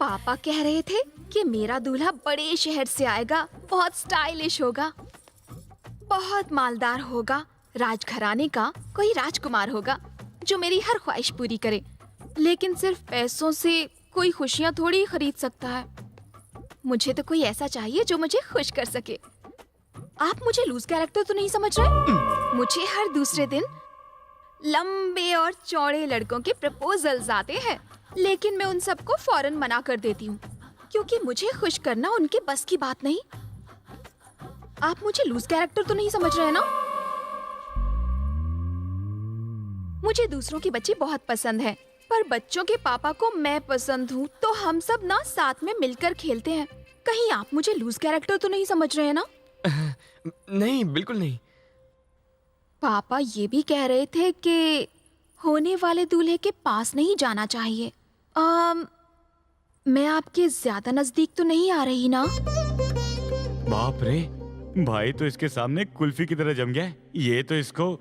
पापा कह रहे थे कि मेरा दूल्हा बड़े शहर से आएगा, बहुत स्टाइलिश होगा, बहुत मालदार होगा, राजघराने का कोई राजकुमार होगा जो मेरी हर ख्वाहिश पूरी करे। लेकिन सिर्फ पैसों से कोई खुशियाँ थोड़ी खरीद सकता है। मुझे तो कोई ऐसा चाहिए जो मुझे खुश कर सके। आप मुझे लूज कैरेक्टर तो नहीं समझ रहे? मुझे हर दूसरे दिन लंबे और चौड़े लड़कों के प्रपोजल्स आते हैं, लेकिन मैं उन सबको फौरन मना कर देती हूँ क्योंकि मुझे खुश करना उनके बस की बात नहीं। आप मुझे लूज कैरेक्टर तो नहीं समझ रहे ना? मुझे दूसरों के बच्चे बहुत पसंद हैं, पर बच्चों के पापा को मैं पसंद हूँ, तो हम सब ना साथ में मिलकर खेलते हैं। कहीं आप मुझे लूज कैरेक्टर तो नहीं समझ रहे हैं ना? नहीं, बिल्कुल नहीं। पापा ये भी कह रहे थे कि होने वाले दूल्हे के पास नहीं जाना चाहिए। मैं आपके ज्यादा नजदीक तो नहीं आ रही ना? बाप रे, भाई तो इसके सामने कुल्फी की तरह जम गया है। ये तो इसको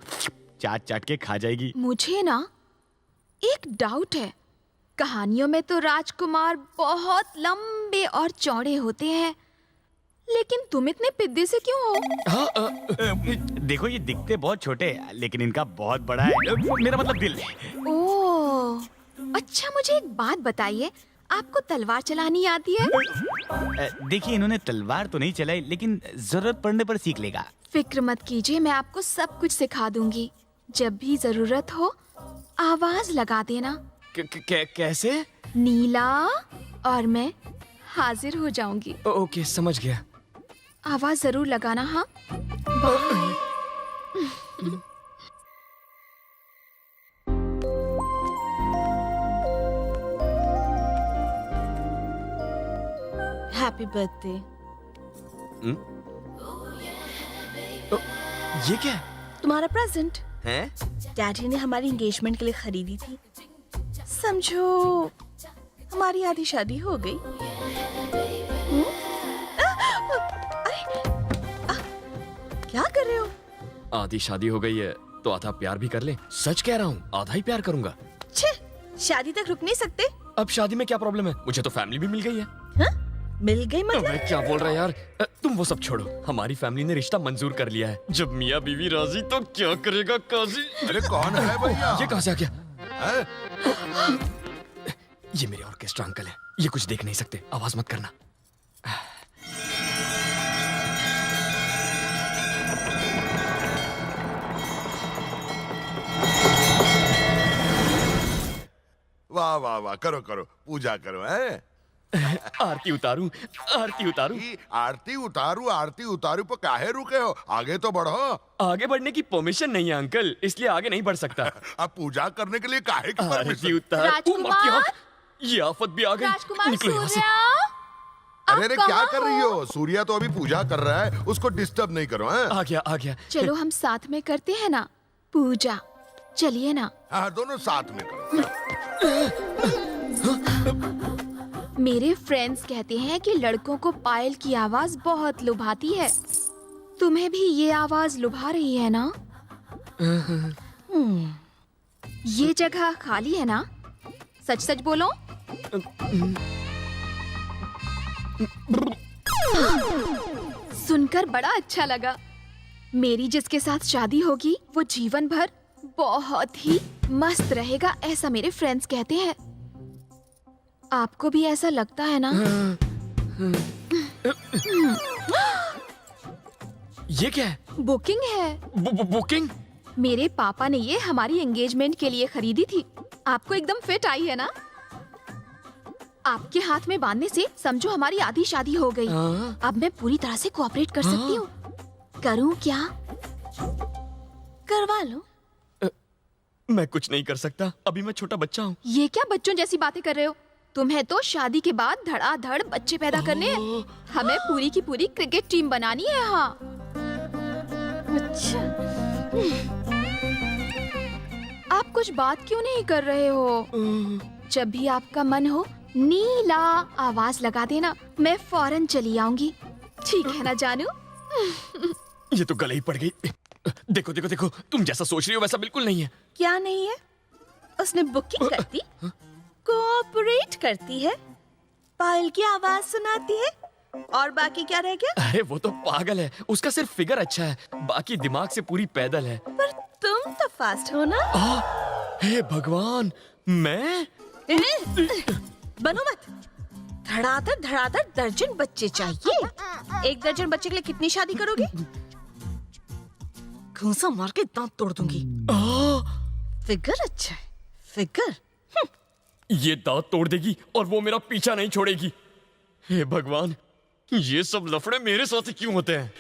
चाट चाट के खा जाएगी। मुझे ना एक डाउट है। कहानियों में तो राजकुमार बहुत लंबे और चौड़े होते हैं, लेकिन तुम इतने पिद्दे से क्यों हो? देखो, ये दिखते बहुत छोटे हैं, लेकिन इनका बहुत बड़ा है। मेरा मतलब दिल। ओह, अच्छा मुझे एक बात बताइए, आपको तलवार चलानी आती है? देखिए, इन्होंने तलवार तो नहीं चलाई, लेकिन जरूरत पड़ने पर सीख लेगा। फिक्र मत कीजिए, मैं आपको सब कुछ सिखा दूंगी। जब भी जरूरत हो आवाज लगा देना। कैसे? नीला, और मैं हाजिर हो जाऊंगी। ओके, समझ गया। आवाज जरूर लगाना। हाँ, हैप्पी बर्थडे। ये क्या है? तुम्हारा प्रेजेंट हैं? डैडी ने हमारी एंगेजमेंट के लिए खरीदी थी। समझो हमारी आधी शादी हो गई। क्या कर रहे हो? आधी शादी हो गई है तो आधा प्यार भी कर ले। सच कह रहा हूँ, आधा ही प्यार करूंगा। छे, शादी तक रुक नहीं सकते? अब शादी में क्या प्रॉब्लम है? मुझे तो फैमिली भी मिल गई है। हाँ? मिल गई मतलब? अबे क्या बोल रहा है यार? तुम वो सब छोड़ो, हमारी फैमिली ने रिश्ता मंजूर कर लिया है। जब मियाँ बीवी राजी तो क्या करेगा काजी? अरे कौन है भैया? ये कहाँ से आ गया? हैं? ये मेरे ऑर्केस्ट्रा अंकल है। ये कुछ देख नहीं सकते, आवाज मत करना। वाह वाह वाह, करो करो, पूजा करो। हैं? आरती उतारूं, आरती उतारूं। आरती उतारू पर काहे रुके हो? आगे तो बढ़ो। आगे बढ़ने की परमिशन नहीं है अंकल, इसलिए आगे नहीं बढ़ सकता। अब पूजा करने के लिए काहे की आरती परमिशन? उतार। राजकुमार! ये आफत भी आ गई। राजकुमार निकलो यहाँ से। सूर्या, अरे आप क्या कहाँ कर रही हो? सूर्या तो अभी पूजा कर रहा है, उसको डिस्टर्ब नहीं करो। हैं? आ गया, आ गया। चलो हम साथ में करते हैं ना पूजा। चलिए ना। हाँ, दोनों साथ में करो। मेरे फ्रेंड्स कहते हैं कि लड़कों को पायल की आवाज बहुत लुभाती है। तुम्हें भी ये आवाज लुभा रही है ना? ये जगह खाली है ना? सच सच बोलो। सुनकर बड़ा अच्छा लगा। मेरी जिसके साथ शादी होगी वो जीवन भर बहुत ही मस्त रहेगा, ऐसा मेरे फ्रेंड्स कहते हैं। आपको भी ऐसा लगता है ना? ये क्या है? बुकिंग है। बुकिंग? मेरे पापा ने ये हमारी एंगेजमेंट के लिए खरीदी थी। आपको एकदम फिट आई है ना? आपके हाथ में बांधने से समझो हमारी आधी शादी हो गई। अब मैं पूरी तरह से कोऑपरेट कर सकती हूँ। करूँ क्या? करवा लो। मैं कुछ नहीं कर सकता, अभी मैं छोटा बच्चा हूँ। ये क्या बच्चों जैसी बातें कर रहे हो? तुम्हें तो शादी के बाद धड़ाधड़ बच्चे पैदा करने हैं। हमें पूरी की पूरी क्रिकेट टीम बनानी है यहाँ। अच्छा, आप कुछ बात क्यों नहीं कर रहे हो? जब भी आपका मन हो नीला आवाज लगा देना, मैं फौरन चली आऊंगी। ठीक है ना जानू? ये तो गले ही पड़ गई। देखो देखो देखो, तुम जैसा सोच रही हो वैसा बिल्कुल नहीं है। क्या नहीं है? उसने बुकिंग करती, कोऑपरेट करती है, पायल की आवाज सुनाती है। और बाकी क्या रह गया? अरे वो तो पागल है, उसका सिर्फ फिगर अच्छा है, बाकी दिमाग से पूरी पैदल है। पर तुम तो फास्ट हो ना। हे भगवान, मैं बनो मत। धड़ाधड़ दर्जन बच्चे चाहिए। एक दर्जन बच्चे के लिए कितनी शादी करोगे? घूंसा मार के दांत तोड़ दूंगी। फिगर अच्छा है, फिगर। ये दांत तोड़ देगी और वो मेरा पीछा नहीं छोड़ेगी। हे भगवान, ये सब लफड़े मेरे साथ ही क्यों होते हैं?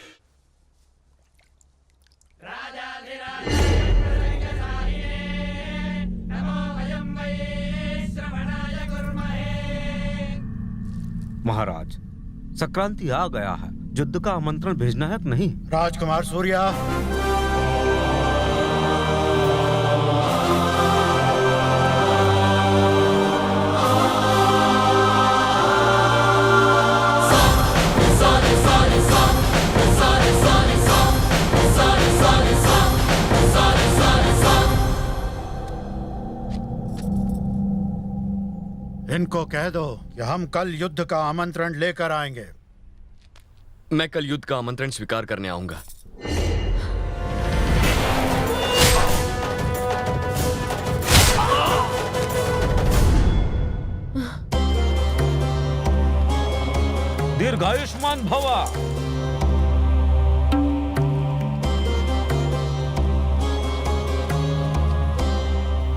महाराज, संक्रांति आ गया है, युद्ध का आमंत्रण भेजना है कि नहीं? राजकुमार सूर्या, इनको कह दो कि हम कल युद्ध का आमंत्रण लेकर आएंगे। मैं कल युद्ध का आमंत्रण स्वीकार करने आऊंगा। दीर्घायुष्मान भवा।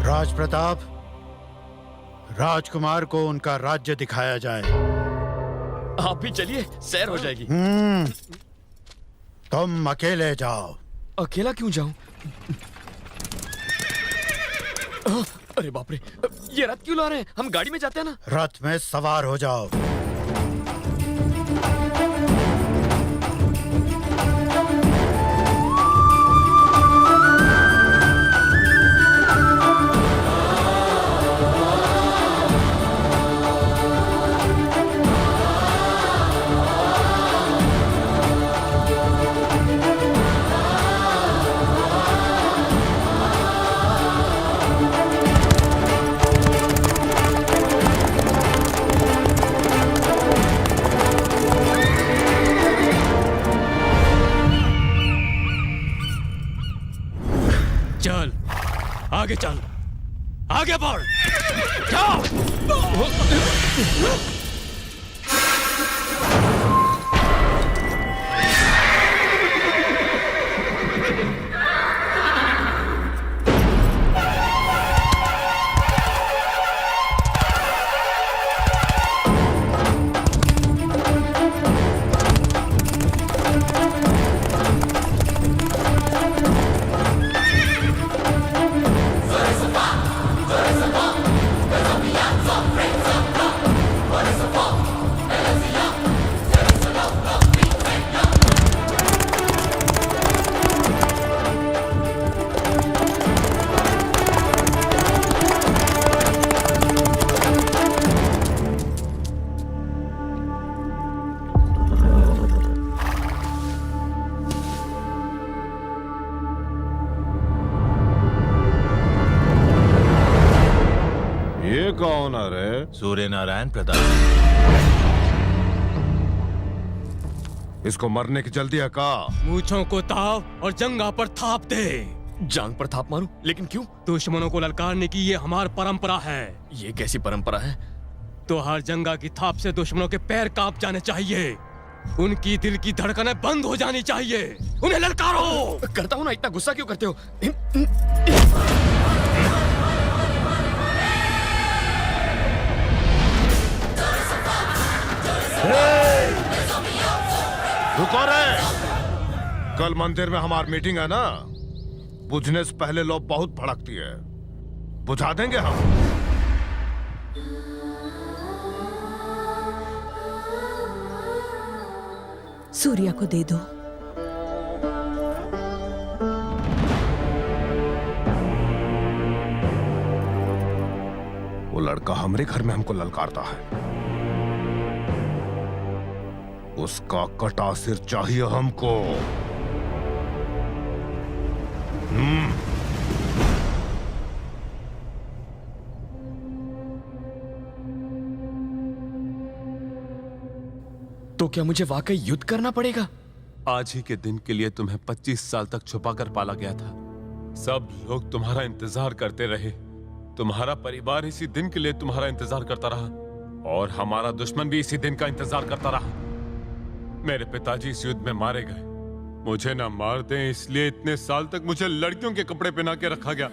राज प्रताप, राजकुमार को उनका राज्य दिखाया जाए। आप भी चलिए, सैर हो जाएगी। तुम अकेले जाओ। अकेला क्यों जाऊं? अरे बाप रे, ये रथ क्यों ला रहे हैं? हम गाड़ी में जाते हैं ना। रथ में सवार हो जाओ। चल, आगे चल, आगे बढ़, जाओ। ये कौन है रे? सूर्य नारायण प्रताप। इसको मरने की जल्दी है का? मूंछों को ताव और जंगा पर थाप दे। जांग पर थाप मारूं? लेकिन क्यों? दुश्मनों को ललकारने की ये हमारी परंपरा है। ये कैसी परंपरा है? तो हर जंगा की थाप से दुश्मनों के पैर कांप जाने चाहिए, उनकी दिल की धड़कनें बंद हो जानी चाहिए। उन्हें ललकारो। करता हूं ना, इतना गुस्सा क्यों करते हो? रुको रे! कल मंदिर में हमारी मीटिंग है ना, बुझने से पहले लोग बहुत भड़कती है। बुझा देंगे हम। सूर्या को दे दो। वो लड़का हमरे घर में हमको ललकारता है। उसका कटा सिर चाहिए हमको। तो क्या मुझे वाकई युद्ध करना पड़ेगा? आज ही के दिन के लिए तुम्हें 25 साल तक छुपाकर पाला गया था। सब लोग तुम्हारा इंतजार करते रहे। तुम्हारा परिवार इसी दिन के लिए तुम्हारा इंतजार करता रहा और हमारा दुश्मन भी इसी दिन का इंतजार करता रहा। मेरे पिताजी इस युद्ध में मारे गए। मुझे ना मार दें इसलिए इतने साल तक मुझे लड़कियों के कपड़े पहना के रखा गया।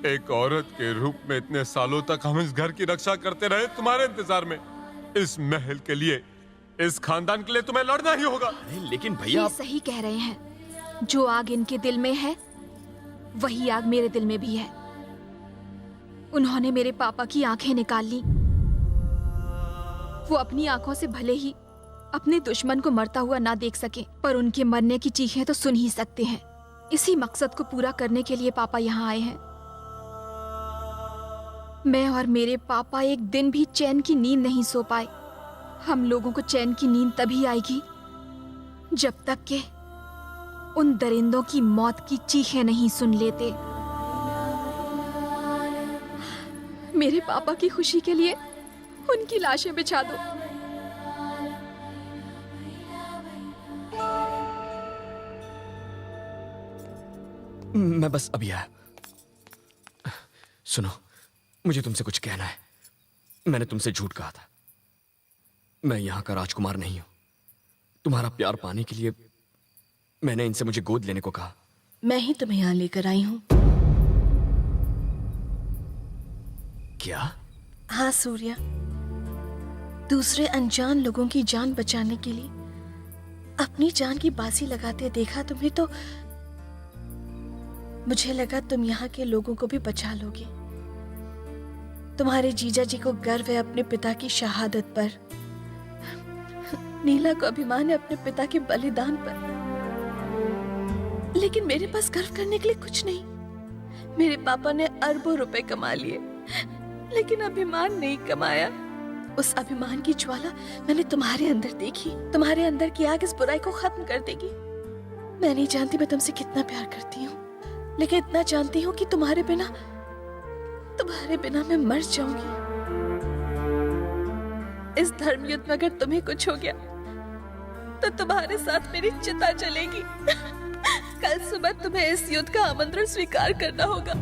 एक औरत के रूप में इतने सालों तक हम इस घर की रक्षा करते रहे तुम्हारे इंतजार में। इस महल के लिए, इस खानदान के लिए तुम्हें लड़ना ही होगा। लेकिन भैया ये सही कह रहे हैं। जो आग इनके दिल में है वही आग मेरे दिल में भी है। उन्होंने मेरे पापा की आंखें निकाल ली। वो अपनी आंखों से भले ही अपने दुश्मन को मरता हुआ ना देख सके, पर उनके मरने की चीखें तो सुन ही सकते हैं। इसी मकसद को पूरा करने के लिए पापा यहाँ आए हैं। मैं और मेरे पापा एक दिन भी चैन की नींद नहीं सो पाए। हम लोगों को चैन की नींद तभी आएगी जब तक के उन दरिंदों की मौत की चीखें नहीं सुन लेते। मेरे पापा की खुशी के लिए उनकी लाशें बिछा दो। मैं बस अभी आया। सुनो, मुझे तुमसे कुछ कहना है। मैंने तुमसे झूठ कहा था। मैं यहां का राजकुमार नहीं हूं। तुम्हारा प्यार पाने के लिए मैंने इनसे मुझे गोद लेने को कहा। मैं ही तुम्हें यहाँ लेकर आई हूँ। क्या? हाँ सूर्या, दूसरे अनजान लोगों की जान बचाने के लिए अपनी जान की बाजी लगाते देखा तुम्हें तो मुझे लगा तुम यहाँ के लोगों को भी बचा लोगे। तुम्हारे जीजा जी को गर्व है अपने पिता की शहादत पर। नीला को अभिमान है अपने पिता के बलिदान पर। लेकिन मेरे पास गर्व करने के लिए कुछ नहीं। मेरे पापा ने अरबों रुपए कमा लिए लेकिन अभिमान नहीं कमाया। उस अभिमान की ज्वाला मैंने तुम्हारे अंदर देखी। तुम्हारे अंदर की आग इस बुराई को खत्म कर देगी। मैं नहीं जानती मैं तुमसे कितना प्यार करती हूँ, लेकिन इतना जानती हूँ कि तुम्हारे बिना मैं मर जाऊंगी। इस धर्मयुद्ध में अगर तुम्हें कुछ हो गया तो तुम्हारे साथ मेरी चिता जलेगी। कल सुबह तुम्हें इस युद्ध का आमंत्रण स्वीकार करना होगा।